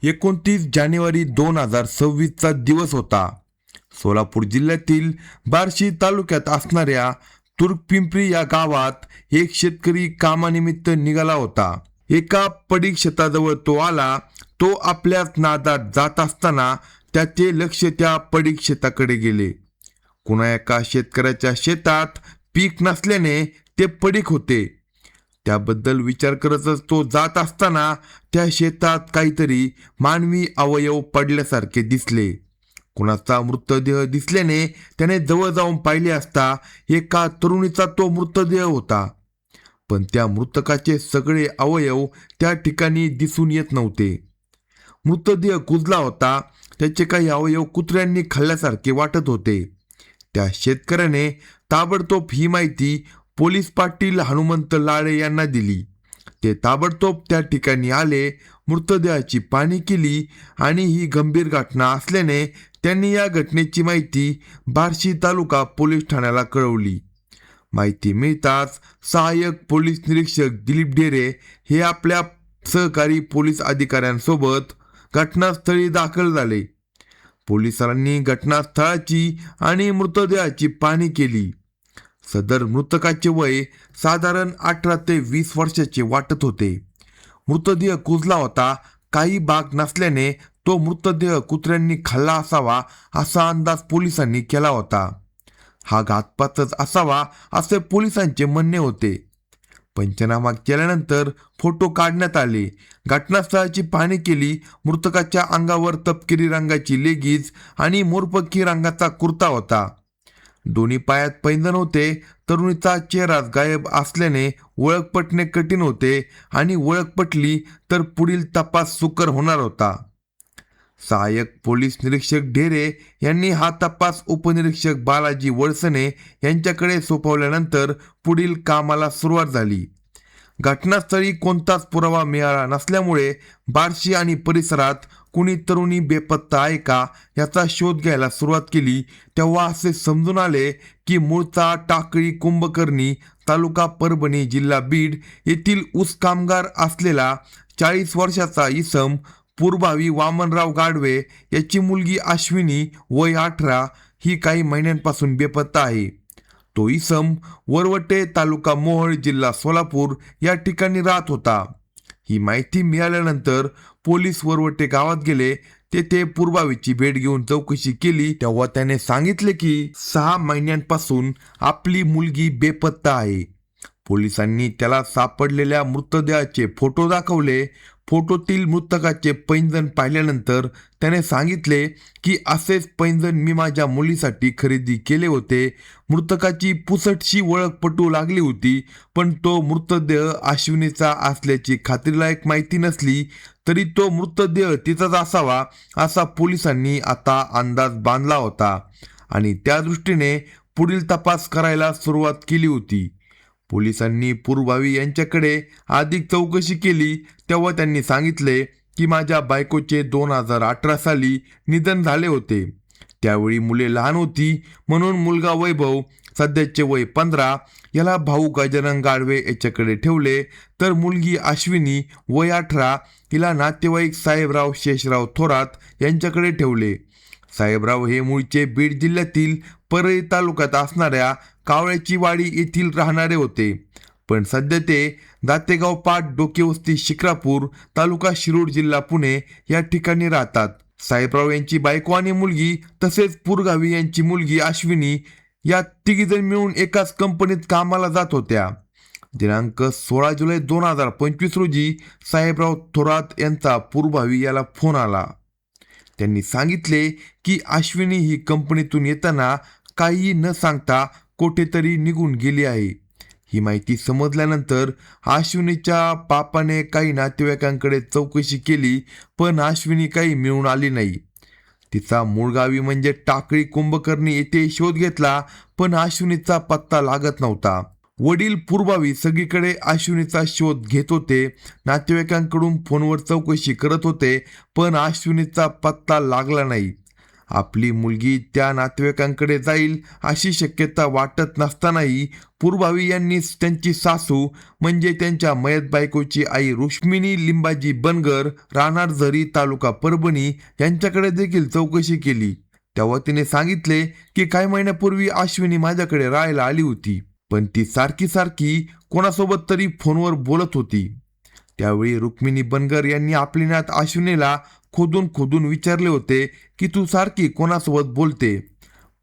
29 जानेवारी 2026चा दिवस होता. सोलापूर जिल्ह्यातील बार्शी तालुक्यात असणाऱ्या तुर्कपिंपरी या गावात एक शेतकरी कामानिमित्त निघाला होता. एका पडीक शेताजवळ तो आला. तो आपल्याच नादात जात असताना त्याचे लक्ष त्या पडीक शेताकडे गेले. कुणा एका शेतकऱ्याच्या शेतात पीक नसल्याने ते पडीक होते. त्याबद्दल विचार करतच तो जात असताना त्या शेतात काहीतरी मानवी अवयव पडल्यासारखे दिसले. कुणाचा मृतदेह दिसल्याने त्याने जवळ जाऊन पाहिले असता एका तरुणीचा तो मृतदेह होता. पण त्या मृतकाचे सगळे अवयव त्या ठिकाणी दिसून येत नव्हते. मृतदेह कुजला होता. त्याचे काही अवयव कुत्र्यांनी खाल्ल्यासारखे वाटत होते. त्या शेतकऱ्याने ताबडतोब ही माहिती पोलीस पाटील हनुमंत लाळे यांना दिली. ते ताबडतोब त्या ठिकाणी आले, मृतदेहाची पाहणी केली आणि ही गंभीर घटना असल्याने त्यांनी या घटनेची माहिती बार्शी तालुका पोलीस ठाण्याला कळवली. माहिती मिळताच सहाय्यक पोलीस निरीक्षक दिलीप ढेरे हे आपल्या सहकारी पोलीस अधिकाऱ्यांसोबत घटनास्थळी दाखल झाले. पोलिसांनी घटनास्थळाची आणि मृतदेहाची पाहणी केली. सदर मृतकाचे वय साधारण 18 ते 20 वर्षाचे वाटत होते. मृतदेह कुजला होता. काही भाग नसल्याने तो मृतदेह कुत्र्यांनी खाल्ला असावा असा अंदाज पोलिसांनी केला होता. हा घातपातच असावा असे पोलिसांचे म्हणणे होते. पंचनामा केल्यानंतर फोटो काढण्यात आले. घटनास्थळाची पाहणी केली. मृतकाच्या अंगावर तपकिरी रंगाची लेगिज आणि मोरपंखी रंगाचा कुर्ता होता. दोन्ही पायात पैंजण होते. तरुणीचा चेहरा गायब असल्याने ओळख पटणे कठीण होते आणि ओळख पटली तर पुढील तपास सुकर होणार होता. सहाय्यक पोलीस निरीक्षक ढेरे यांनी हा तपास उपनिरीक्षक बालाजी वळसने यांच्याकडे सोपवल्यानंतर पुढील कामाला सुरुवात झाली. घटनास्थळी कोणताच पुरावा मिळाला नसल्यामुळे बार्शी आणि परिसरात कुणी तरुणी बेपत्ता आहे का याचा शोध घ्यायला सुरुवात केली. तेव्हा असे समजून आले की मूळचा टाकळी कुंभकर्णी तालुका परभणी जिल्हा बीड येथील ऊस कामगार असलेला 40 वर्षाचा इसम पूर्भावी वामनराव गाडवे याची मुलगी अश्विनी वय 18 ही काही महिन्यांपासून बेपत्ता आहे. तो इसम वरवटे तालुका मोहोळ जिल्हा सोलापूर या ठिकाणी राहत होता. ही माहिती मिळाल्यानंतर पोलीस वरवटे गावात गेले. तेथे पूर्भावीची भेट घेऊन चौकशी केली. तेव्हा त्याने सांगितले की 6 महिन्यांपासून आपली मुलगी बेपत्ता आहे. पोलिसांनी त्याला सापडलेल्या मृतदेहाचे फोटो दाखवले. फोटोतील मृतकाचे पैंजण पाहिल्यानंतर त्याने सांगितले की असेच पैंजण मी माझ्या मुलीसाठी खरेदी केले होते. मृतकाची पुसटशी ओळख पटू लागली होती, पण तो मृतदेह अश्विनीचा असल्याची खात्रीलायक माहिती नसली तरी तो मृतदेह तिचाच असावा असा पोलिसांनी आता अंदाज बांधला होता आणि त्या दृष्टीने पुढील तपास करायला सुरुवात केली होती. पोलिसांनी पूर्भावी यांच्याकडे अधिक चौकशी केली. तेव्हा त्यांनी सांगितले की माझ्या बायकोचे 2018 साली निधन झाले होते. त्यावेळी मुले लहान होती म्हणून मुलगा वैभव सध्याचे वय 15 याला भाऊ गजानन गाडवे याच्याकडे ठेवले, तर मुलगी अश्विनी वय 18 हिला नातेवाईक साहेबराव शेषराव थोरात यांच्याकडे ठेवले. साहेबराव हे मूळचे बीड जिल्ह्यातील परळी तालुक्यात असणाऱ्या कावळ्याची वाडी येथील राहणारे होते, पण सध्या ते दातेगाव पाट डोकेवस्ती शिक्रापूर तालुका शिरूर जिल्हा पुणे या ठिकाणी राहतात. साहेबराव यांची बायको आणि मुलगी तसेच पुरगावी यांची मुलगी अश्विनी या तिघीजण मिळून एकाच कंपनीत कामाला जात होत्या. दिनांक 16 जुलै 2025 रोजी साहेबराव थोरात यांचा पूर्भावी याला फोन आला. त्यांनी सांगितले की अश्विनी ही कंपनीतून येताना काही न सांगता कुठेतरी निघून गेली आहे. ही माहिती समजल्यानंतर अश्विनीच्या बापाने काही नातेवाईकांकडे चौकशी केली, पण अश्विनी काही मिळून आली नाही. तिचा मूळ गावी म्हणजे टाकळी कुंभकर्णी येथे शोध घेतला, पण अश्विनीचा पत्ता लागत नव्हता. वडील पूर्भावी सगळीकडे अश्विनीचा शोध घेत होते. नातेवाईकांकडून फोनवर चौकशी करत होते, पण अश्विनीचा पत्ता लागला नाही. आपली मुलगी त्या नातेवाईकांकडे जाईल अशी शक्यता वाटत नसतानाही पूर्भावी यांनी त्यांची सासू म्हणजे त्यांच्या मयत बायकोची आई रुक्मिणी लिंबाजी बनगर, राहणार झरी, तालुका परभणी यांच्याकडे देखील चौकशी केली. तेव्हा तिने सांगितले की काही महिन्यापूर्वी अश्विनी माझ्याकडे राहायला आली होती, पण ती सारखी सारखी कोणासोबत तरी फोनवर बोलत होती. त्यावेळी रुक्मिणी बनगर यांनी आपली नात अश्विनीला खोदून खोदून विचारले होते की तू सारखी कोणासोबत बोलते,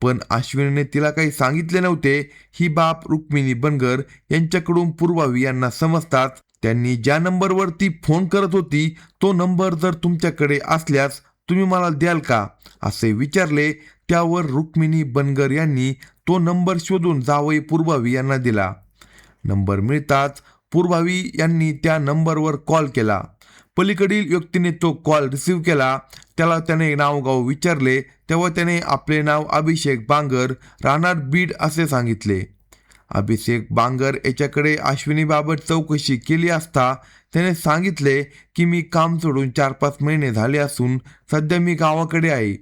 पण अश्विनीने तिला काही सांगितले नव्हते. ही बाब रुक्मिणी बनगर यांच्याकडून पूर्भावी यांना समजतात त्यांनी ज्या नंबरवर ती फोन करत होती तो नंबर जर तुमच्याकडे असल्यास तुम्ही मला द्याल का असे विचारले. त्यावर रुक्मिणी बनगर यांनी तो नंबर शोधून जावई पूर्भावी यांना दिला. नंबर मिळताच पूर्भावी यांनी त्या नंबरवर कॉल केला. पलीकडील व्यक्तीने तो कॉल रिसीव्ह केला. त्याला त्याने नावगाव विचारले तेव्हा त्याने आपले नाव अभिषेक बांगर, राहणार बीड असे सांगितले. अभिषेक बांगर याच्याकडे अश्विनीबाबत चौकशी केली असता त्याने सांगितले की मी काम सोडून 4-5 महिने झाले असून सध्या मी गावाकडे आहे,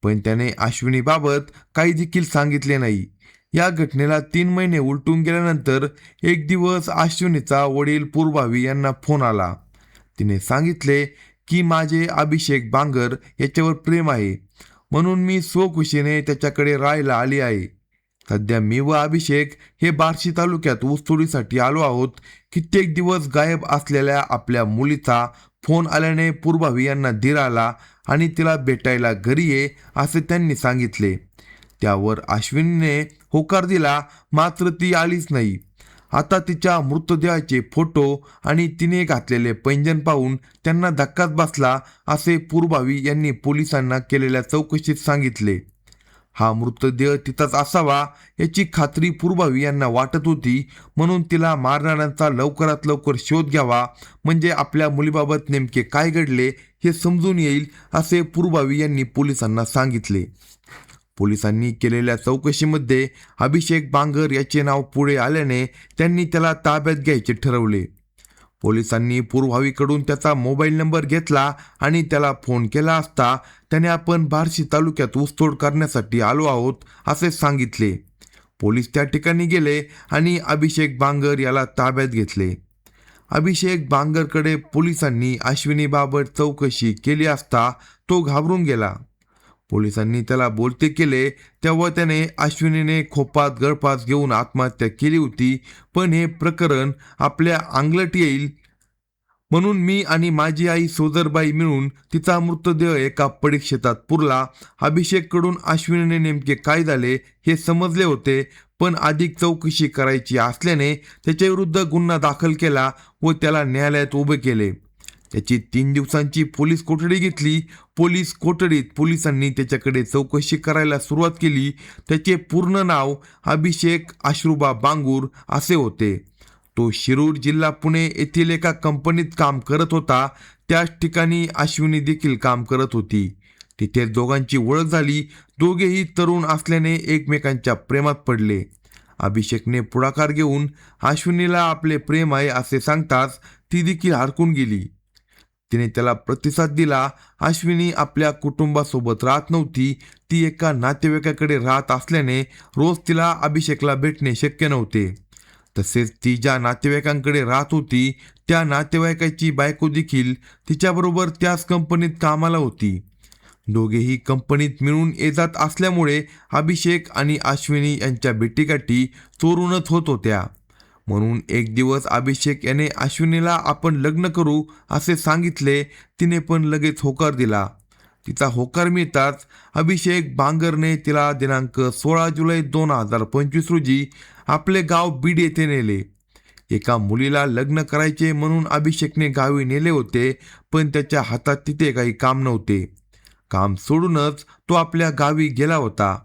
पण त्याने अश्विनीबाबत काही देखील सांगितले नाही. या घटनेला 3 महिने उलटून गेल्यानंतर एक दिवस अश्विनीचा वडील पूर्भावी यांना फोन आला. तिने सांगितले की माझे अभिषेक बांगर याच्यावर प्रेम आहे, म्हणून मी स्वखुशीने त्याच्याकडे राहायला आली आहे. सध्या मी व अभिषेक हे बार्शी तालुक्यात ऊसतोडीसाठी आलो आहोत. कित्येक दिवस गायब असलेल्या आपल्या मुलीचा फोन आल्याने पूर्भावी यांना धीर आला आणि तिला भेटायला घरी ये असे त्यांनी सांगितले. त्यावर अश्विनीने होकार दिला, मात्र ती आलीच नाही. आता तिच्या मृतदेहाचे फोटो आणि तिने घातलेले पैंजण पाहून त्यांना धक्काच बसला असे पूर्भावी यांनी पोलिसांना केलेल्या चौकशीत सांगितले. हा मृतदेह तिथंच असावा याची खात्री पूर्भावी यांना वाटत होती, म्हणून तिला मारणाऱ्यांचा लवकरात लवकर शोध घ्यावा, म्हणजे आपल्या मुलीबाबत नेमके काय घडले हे समजून येईल असे पूर्भावी यांनी पोलिसांना सांगितले. पोलिसांनी केलेल्या चौकशीमध्ये अभिषेक बांगर याचे नाव पुढे आल्याने त्यांनी त्याला ताब्यात घ्यायचे ठरवले. पोलिसांनी पूर्भावीकडून त्याचा मोबाईल नंबर घेतला आणि त्याला फोन केला असता त्याने आपण बार्शी तालुक्यात ऊसतोड करण्यासाठी आलो आहोत असे सांगितले. पोलीस त्या ठिकाणी गेले आणि अभिषेक बांगर याला ताब्यात घेतले. अभिषेक बांगरकडे पोलिसांनी अश्विनीबाबत चौकशी केली असता तो घाबरून गेला. पोलिसांनी त्याला बोलते केले तेव्हा त्याने अश्विनीने खोपात गळफास घेऊन आत्महत्या केली होती, पण हे प्रकरण आपल्या अंगलट येईल म्हणून मी आणि माझी आई सोदरबाई मिळून तिचा मृतदेह एका पडीक पुरला. अभिषेककडून अश्विनीने नेमके काय झाले हे समजले होते, पण अधिक चौकशी करायची असल्याने त्याच्याविरुद्ध गुन्हा दाखल केला व त्याला न्यायालयात उभे केले. त्याची 3 दिवसांची पोलीस कोठडी घेतली. पोलीस कोठडीत पोलिसांनी त्याच्याकडे चौकशी करायला सुरुवात केली. त्याचे पूर्ण नाव अभिषेक अश्रुबा बांगूर असे होते. तो शिरूर जिल्हा पुणे येथील एका कंपनीत काम करत होता. त्याच ठिकाणी अश्विनी देखील काम करत होती. तिथे दोघांची ओळख झाली. दोघेही तरुण असल्याने एकमेकांच्या प्रेमात पडले. अभिषेकने पुढाकार घेऊन अश्विनीला आपले प्रेम आहे असे सांगताच ती देखील हरकून गेली. तिने त्याला प्रतिसाद दिला. अश्विनी आपल्या कुटुंबासोबत राहत नव्हती, ती एका नातेवाईकाकडे राहत असल्याने रोज तिला अभिषेकला भेटणे शक्य नव्हते. तसेच ती ज्या नातेवाईकांकडे राहत होती त्या नातेवाईकाची बायको देखील तिच्याबरोबर त्याच कंपनीत कामाला होती. दोघेही कंपनीत मिळून ये जात असल्यामुळे अभिषेक आणि अश्विनी यांच्या भेटीगाठी चोरूनच होत होत्या. म्हणून एक दिवस अभिषेक याने अश्विनीला आपण लग्न करू असे सांगितले. तिने पण लगेच होकार दिला. तिचा होकार मिळताच अभिषेक बांगरने तिला दिनांक 16 जुलै 2025 रोजी आपले गाव बीड येथे नेले. एका मुलीला लग्न करायचे म्हणून अभिषेकने गावी नेले होते, पण त्याच्या हातात तिथे काही काम नव्हते. काम सोडूनच तो आपल्या गावी गेला होता.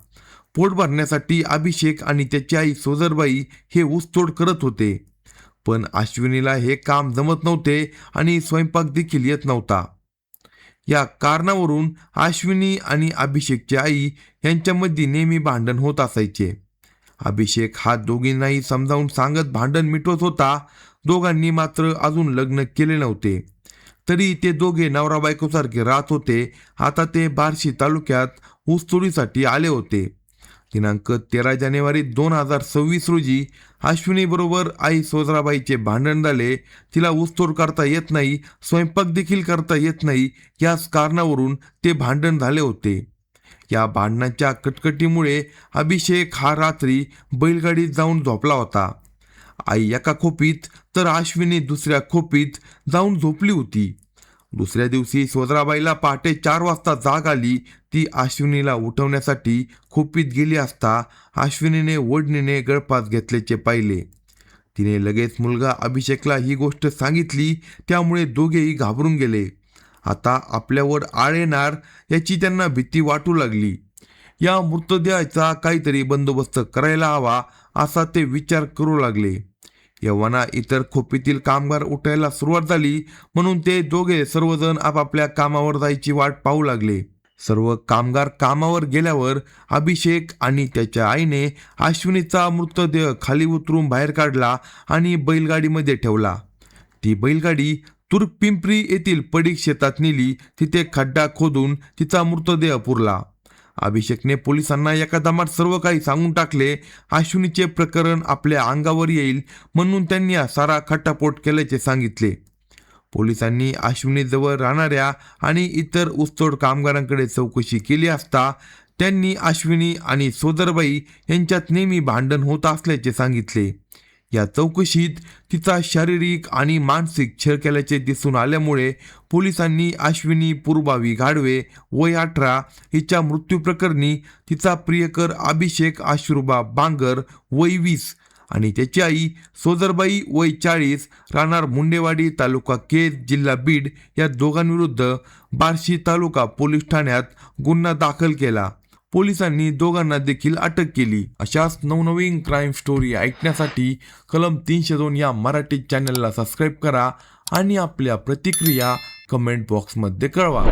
पोट भरण्यासाठी अभिषेक आणि त्याची आई सोदरबाई हे ऊसतोड करत होते, पण अश्विनीला हे काम जमत नव्हते आणि स्वयंपाक देखील येत नव्हता. या कारणावरून अश्विनी आणि अभिषेकची आई यांच्यामध्ये नेहमी भांडण होत असायचे. अभिषेक हा दोघींनाही समजावून सांगत भांडण मिटवत होता. दोघांनी मात्र अजून लग्न केले नव्हते, तरी ते दोघे नवरा बायकोसारखे राहत होते. आता ते बार्शी तालुक्यात ऊसतोडीसाठी आले होते. दिनांक 13 जानेवारी 2026 रोजी अश्विनी बरोबर आई सोजराबाईचे भांडण झाले. तिला ऊसतोड करता येत नाही, स्वयंपाक देखील करता येत नाही, याच कारणावरून ते भांडण झाले होते. या भांडणाच्या कटकटीमुळे अभिषेक हा रात्री बैलगाडीत जाऊन झोपला होता. आई एका खोपीत तर अश्विनी दुसऱ्या खोपीत जाऊन झोपली होती. दुसऱ्या दिवशी सोजराबाईला पहाटे 4 वाजता जाग आली. ती अश्विनीला उठवण्यासाठी खोपीत गेली असता अश्विनीने ओढणीने गळफास घेतल्याचे पाहिले. तिने लगेच मुलगा अभिषेकला ही गोष्ट सांगितली. त्यामुळे दोघेही घाबरून गेले. आता आपल्यावर आळ येणार याची त्यांना भीती वाटू लागली. या मृतदेहाचा काहीतरी बंदोबस्त करायला हवा असा ते विचार करू लागले. एव्हाना इतर खोपीतील कामगार उठायला सुरुवात झाली, म्हणून ते दोघे सर्वजण आपापल्या कामावर जायची वाट पाहू लागले. सर्व कामगार कामावर गेल्यावर अभिषेक आणि त्याच्या आईने अश्विनीचा मृतदेह खाली उतरून बाहेर काढला आणि बैलगाडीमध्ये ठेवला. ती बैलगाडी तुर्कपिंपरी येथील पडीक शेतात नेली. तिथे खड्डा खोदून तिचा मृतदेह पुरला. अभिषेकने पोलिसांना एका दमात सर्व काही सांगून टाकले. अश्विनीचे प्रकरण आपल्या अंगावर येईल म्हणून त्यांनी सारा खटापोट केल्याचे सांगितले. पोलिसांनी अश्विनीजवळ राहणाऱ्या आणि इतर ऊसतोड कामगारांकडे चौकशी केली असता त्यांनी अश्विनी आणि सोदरबाई यांच्यात नेहमी भांडण होत असल्याचे सांगितले. या चौकशीत तिचा शारीरिक आणि मानसिक छळ केल्याचे दिसून आल्यामुळे पोलिसांनी अश्विनी पूर्वावी घाडवे वय 18 हिच्या मृत्यूप्रकरणी तिचा प्रियकर अभिषेक अश्रुबा बांगर वय 20 आणि त्याची आई सोजरबाई वय 40 राहणार मुंडेवाडी तालुका केज जिल्हा बीड या दोघांविरुद्ध बार्शी तालुका पोलीस ठाण्यात गुन्हा दाखल केला. पोलिसांनी दोघांना देखील अटक केली. अशाच नवनवीन क्राईम स्टोरी ऐकण्यासाठी कलम 302 या मराठी चॅनलला सबस्क्राईब करा आणि आपल्या प्रतिक्रिया कमेंट बॉक्समध्ये कळवा.